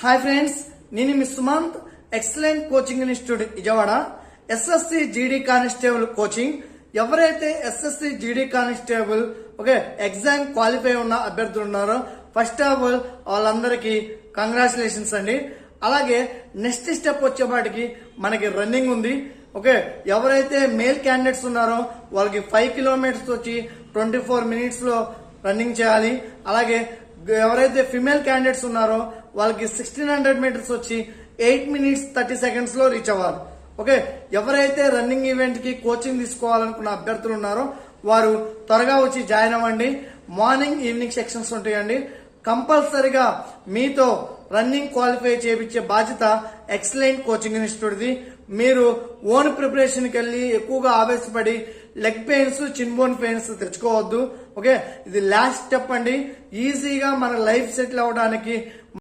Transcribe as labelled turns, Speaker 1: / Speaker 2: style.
Speaker 1: Hi friends, నేను మీ Sumanth. Excellent coaching institute Vijayawada SSC GD constable coaching. ఎవరైతే SSC GD constable exam qualify ఉన్న అభ్యర్థులు ఉన్నారో ఫస్ట్ ఆఫ్ ఆల్ వాళ్ళందరికీ కంగ్రాచులేషన్స్ అండి. అలాగే నెక్స్ట్ స్టెప్ వచ్చేపాటికి మనకి రన్నింగ్ ఉంది. ఎవరైతే మేల్ క్యాండిడేట్స్ ఉన్నారో వాళ్ళకి 5 కిలోమీటర్స్ వచ్చి 24 మినిట్స్ లో రన్నింగ్ చేయాలి. అలాగే ఎవరైతే ఫిమేల్ క్యాండిడేట్స్ ఉన్నారో వాళ్ళకి 1600 మీటర్స్ వచ్చి 8 మినిట్స్ 30 సెకండ్స్ లో రీచ్ అవ్వాలి. ఎవరైతే రన్నింగ్ ఈవెంట్ కి కోచింగ్ తీసుకోవాలనుకున్న అభ్యర్థులు ఉన్నారో వారు త్వరగా వచ్చి జాయిన్ అవ్వండి. మార్నింగ్ ఈవినింగ్ సెక్షన్స్ ఉంటాయండి. కంపల్సరిగా మీతో రన్నింగ్ క్వాలిఫై చేయించే బాధ్యత ఎక్సలెంట్ కోచింగ్ ఇన్స్టిట్యూట్ ది. మీరు ఓన్ ప్రిపరేషన్ కి వెళ్ళి ఎక్కువగా ఆవేశపడి లెగ్ పెయిన్స్, చిన్ బోన్ పెయిన్స్ తెచ్చుకోవద్దు. ఇది లాస్ట్ స్టెప్ అండి. ఈజీగా మన లైఫ్ సెటిల్ అవడానికి